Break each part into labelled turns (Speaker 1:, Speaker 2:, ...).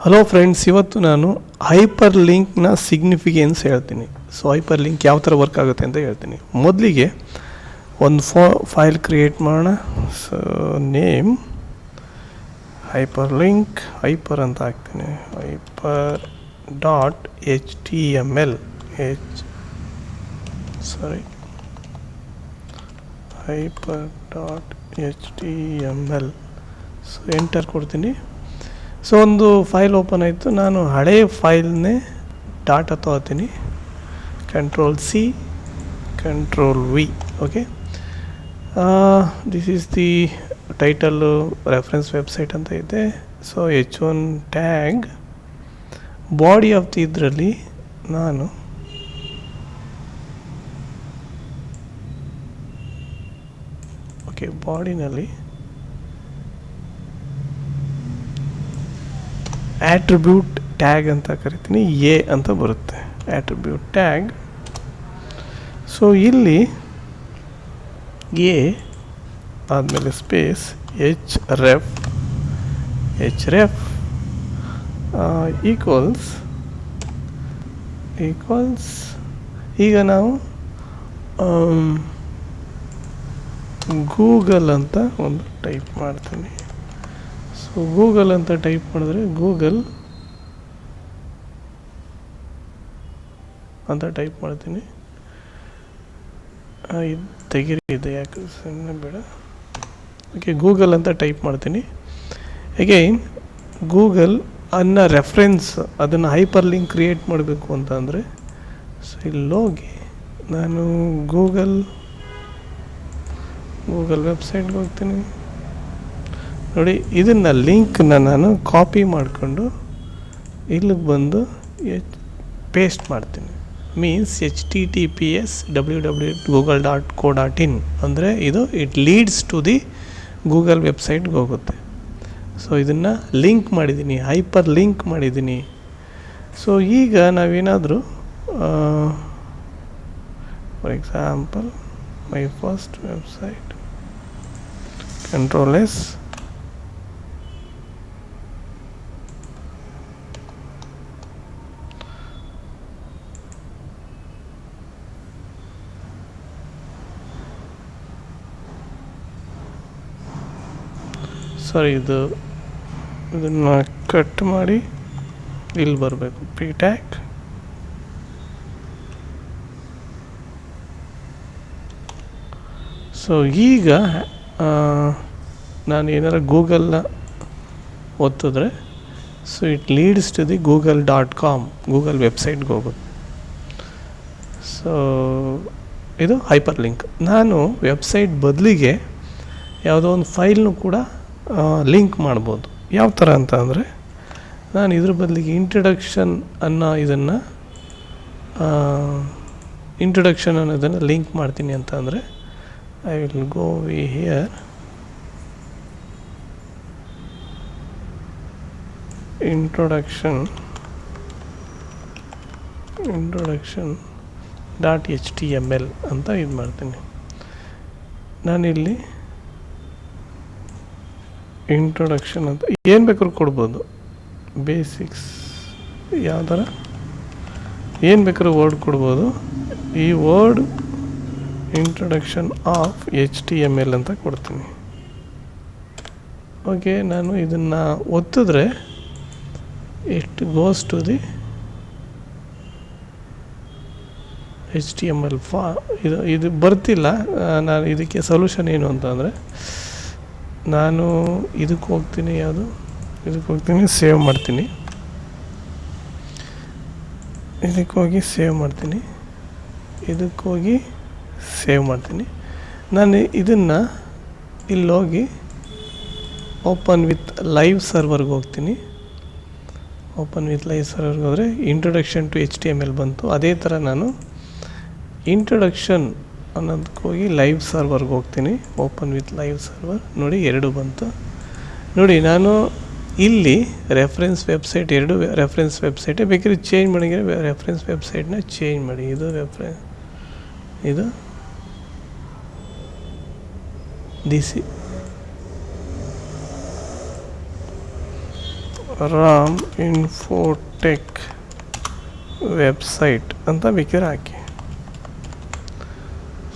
Speaker 1: Hello friends, ಇವತ್ತು ನಾನು hyper ಲಿಂಕ್ನ ಸಿಗ್ನಿಫಿಕೆನ್ಸ್ ಹೇಳ್ತೀನಿ. ಸೊ ಹೈಪರ್ ಲಿಂಕ್ ಯಾವ ಥರ ವರ್ಕ್ ಆಗುತ್ತೆ ಅಂತ ಹೇಳ್ತೀನಿ. ಮೊದಲಿಗೆ ಒಂದು ಫೈಲ್ ಕ್ರಿಯೇಟ್ ಮಾಡೋಣ. So name hyper link, hyper ಅಂತ ಹಾಕ್ತೀನಿ. Hyper dot HTML hyper dot HTML. So enter ಕೊಡ್ತೀನಿ. ಸೊ ಒಂದು ಫೈಲ್ ಓಪನ್ ಆಯಿತು. ನಾನು ಹಳೆಯ ಫೈಲ್ನೇ ಡಾಟಾ ತೊಗೋತೀನಿ. Ctrl+C, Ctrl+V. Okay, this is the title, reference website ಅಂತ ಇದೆ. So H1 tag body of the ಇದರಲ್ಲಿ ನಾನು ಬಾಡಿನಲ್ಲಿ ಆಟ್ರಿಬ್ಯೂಟ್ ಟ್ಯಾಗ್ ಅಂತ ಕರಿತೀನಿ. ಎ ಅಂತ ಬರುತ್ತೆ ಆಟ್ರಿಬ್ಯೂಟ್ ಟ್ಯಾಗ್. ಸೊ ಇಲ್ಲಿ ಎ ಆದಮೇಲೆ ಸ್ಪೇಸ್ href ಈಕ್ವಲ್ಸ್ ಈಗ ನಾವು ಗೂಗಲ್ ಅಂತ ಒಂದು ಟೈಪ್ ಮಾಡ್ತೀನಿ. ಸೊ ಗೂಗಲ್ ಅಂತ ಟೈಪ್ ಮಾಡಿದ್ರೆ ಗೂಗಲ್ ಅಂತ ಟೈಪ್ ಮಾಡ್ತೀನಿ. ಇದು ತೆಗಿರಿದೆ, ಯಾಕೆ ಸುಮ್ಮನೆ ಬೇಡ. ಓಕೆ, ಗೂಗಲ್ ಅಂತ ಟೈಪ್ ಮಾಡ್ತೀನಿ. ಅಗೈನ್ ಗೂಗಲ್ ಅನ್ನೋ ರೆಫರೆನ್ಸ್, ಅದನ್ನು ಹೈಪರ್ ಲಿಂಕ್ ಕ್ರಿಯೇಟ್ ಮಾಡಬೇಕು ಅಂತ ಅಂದರೆ ಸೊ ಇಲ್ಲೋಗಿ ನಾನು ಗೂಗಲ್ ವೆಬ್ಸೈಟ್ಗೆ ಹೋಗ್ತೀನಿ. ನೋಡಿ, ಇದನ್ನು ಲಿಂಕ್ನ ನಾನು ಕಾಪಿ ಮಾಡಿಕೊಂಡು ಇಲ್ಲಿಗೆ ಬಂದು ಪೇಸ್ಟ್ ಮಾಡ್ತೀನಿ. ಮೀನ್ಸ್ https://google.co.in ಅಂದರೆ it leads to the Google ವೆಬ್ಸೈಟ್ಗೆ ಹೋಗುತ್ತೆ. ಸೊ ಇದನ್ನು ಲಿಂಕ್ ಮಾಡಿದ್ದೀನಿ, ಹೈಪರ್ ಲಿಂಕ್ ಮಾಡಿದ್ದೀನಿ. ಸೊ ಈಗ ನಾವೇನಾದರೂ for example my first website, Ctrl+S, ಇದನ್ನು ಕಟ್ ಮಾಡಿ ಇಲ್ಲಿ ಬರಬೇಕು. ಪಿ ಟ್ಯಾಗ್ ಸೊ ಈಗ ನಾನು ಏನಾರ ಗೂಗಲ್ನ ಒತ್ತಿದ್ರೆ so it leads to the google.com Google ವೆಬ್ಸೈಟ್ಗೆ ಹೋಗುತ್ತೆ. ಸೊ ಇದು ಹೈಪರ್ ಲಿಂಕ್. ನಾನು ವೆಬ್ಸೈಟ್ ಬದಲಿಗೆ ಯಾವುದೋ ಒಂದು ಫೈಲ್ನು ಕೂಡ ಲಿಂಕ್ ಮಾಡ್ಬೋದು. ಯಾವ ಥರ ಅಂತ ಅಂದರೆ, ನಾನು ಇದ್ರ ಬದಲಿಗೆ ಇಂಟ್ರಡಕ್ಷನ್ ಅನ್ನೋದನ್ನು ಲಿಂಕ್ ಮಾಡ್ತೀನಿ ಅಂತ ಅಂದರೆ I will go here, introduction .html ಅಂತ ಇದು ಮಾಡ್ತೀನಿ. ನಾನಿಲ್ಲಿ ಇಂಟ್ರೊಡಕ್ಷನ್ ಅಂತ ಏನು ಬೇಕಾದ್ರೂ ಕೊಡ್ಬೋದು. ಬೇಸಿಕ್ಸ್ ಯಾವ ಥರ ಏನು ಬೇಕಾದ್ರೂ ವರ್ಡ್ ಕೊಡ್ಬೋದು. ಈ ವರ್ಡ್ ಇಂಟ್ರೊಡಕ್ಷನ್ ಆಫ್ HTML ಅಂತ ಕೊಡ್ತೀನಿ. ಓಕೆ, ನಾನು ಇದನ್ನು ಒತ್ತಿದ್ರೆ it goes to the HTML ಇದು ಬರ್ತಿಲ್ಲ. ನಾನು ಇದಕ್ಕೆ ಸೊಲ್ಯೂಷನ್ ಏನು ಅಂತ ಅಂದರೆ, ನಾನು ಇದಕ್ಕೆ ಹೋಗ್ತೀನಿ, ಸೇವ್ ಮಾಡ್ತೀನಿ. ಸೇವ್ ಮಾಡ್ತೀನಿ. ನಾನು ಇದನ್ನು ಇಲ್ಲೋಗಿ ಓಪನ್ ವಿತ್ ಲೈವ್ ಸರ್ವರ್ಗೆ ಹೋಗ್ತೀನಿ. ಹೋದರೆ ಇಂಟ್ರೊಡಕ್ಷನ್ ಟು HTML ಬಂತು. ಅದೇ ಥರ ನಾನು ಇಂಟ್ರೊಡಕ್ಷನ್ ಅನ್ನೋದಕ್ಕೆ ಹೋಗಿ ಲೈವ್ ಸರ್ವರ್ಗೆ ಹೋಗ್ತೀನಿ. ಓಪನ್ ವಿತ್ ಲೈವ್ ಸರ್ವರ್, ನೋಡಿ 2 ಬಂತು. ನೋಡಿ, ನಾನು ಇಲ್ಲಿ ರೆಫರೆನ್ಸ್ ವೆಬ್ಸೈಟ್, 2 ರೆಫರೆನ್ಸ್ ವೆಬ್ಸೈಟೇ. ಬೇಕಾದ್ರೆ ಚೇಂಜ್ ಮಾಡಿದರೆ ರೆಫರೆನ್ಸ್ ವೆಬ್ಸೈಟ್ನ ಚೇಂಜ್ ಮಾಡಿ. ಇದು ರಾಮ್ ಇನ್ಫೋಟೆಕ್ ವೆಬ್ಸೈಟ್ ಅಂತ ಬೇಕಿದ್ರೆ ಹಾಕಿ.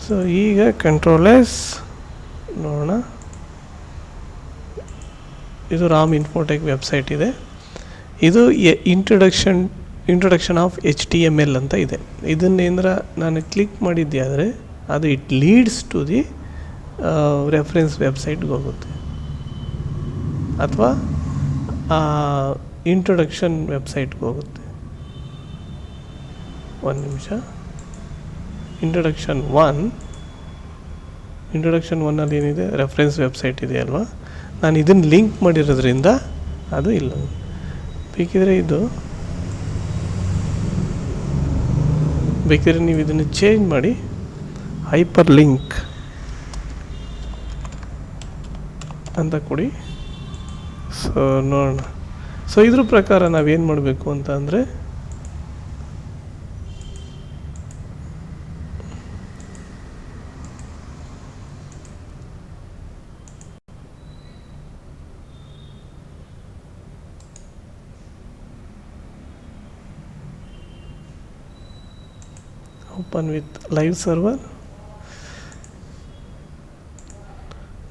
Speaker 1: ಸೊ ಈಗ ಕಂಟ್ರೋಲ್ ಎಸ್ ನೋಡೋಣ. ಇದು ರಾಮ್ ಇನ್ಫೋಟೆಕ್ ವೆಬ್ಸೈಟ್ ಇದೆ. ಇದು ಇಂಟ್ರೊಡಕ್ಷನ್ ಆಫ್ HTML ಅಂತ ಇದೆ. ಇದನ್ನೇಂದ್ರ ನಾನು ಕ್ಲಿಕ್ ಮಾಡಿದ್ದೆ ಆದರೆ ಅದು it leads to the reference ವೆಬ್ಸೈಟ್ಗೆ ಹೋಗುತ್ತೆ, ಅಥವಾ ಇಂಟ್ರೊಡಕ್ಷನ್ ವೆಬ್ಸೈಟ್ಗೆ ಹೋಗುತ್ತೆ. ಒಂದು ನಿಮಿಷ. ಇಂಟ್ರೊಡಕ್ಷನ್ 1 ಏನಿದೆ ರೆಫರೆನ್ಸ್ ವೆಬ್ಸೈಟ್ ಇದೆ ಅಲ್ವಾ, ನಾನು ಇದನ್ನು ಲಿಂಕ್ ಮಾಡಿರೋದ್ರಿಂದ ಅದು ಇಲ್ಲ. ಬೇಕಿದ್ರೆ ನೀವು ಇದನ್ನು ಚೇಂಜ್ ಮಾಡಿ ಹೈಪರ್ ಲಿಂಕ್ ಅಂತ ಕೊಡಿ. ಸೊ ನೋಡೋಣ. ಸೊ ಇದ್ರ ಪ್ರಕಾರ ನಾವೇನು ಮಾಡಬೇಕು ಅಂತ ಅಂದರೆ, ಓಪನ್ ವಿತ್ ಲೈವ್ ಸರ್ವರ್.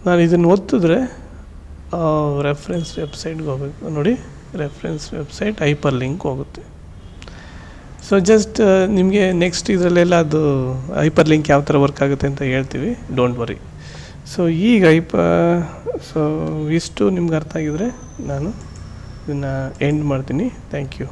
Speaker 1: ನಾನು ಇದನ್ನು ಒತ್ತಿದ್ರೆ ರೆಫರೆನ್ಸ್ ವೆಬ್ಸೈಟ್ಗೆ ಹೋಗಬೇಕು. ನೋಡಿ, ರೆಫರೆನ್ಸ್ ವೆಬ್ಸೈಟ್ ಹೈಪರ್ ಲಿಂಕ್ ಹೋಗುತ್ತೆ. ಸೊ ಜಸ್ಟ್ ನಿಮಗೆ ನೆಕ್ಸ್ಟ್ ಇದರಲ್ಲೆಲ್ಲ ಅದು ಹೈಪರ್ ಲಿಂಕ್ ಯಾವ ಥರ ವರ್ಕ್ ಆಗುತ್ತೆ ಅಂತ ಹೇಳ್ತೀವಿ, ಡೋಂಟ್ ವರಿ. ಸೊ ಈಗ ಸೊ ಇಷ್ಟು ನಿಮ್ಗೆ ಅರ್ಥ ಆಗಿದರೆ ನಾನು ಇದನ್ನು ಎಂಡ್ ಮಾಡ್ತೀನಿ. Thank you.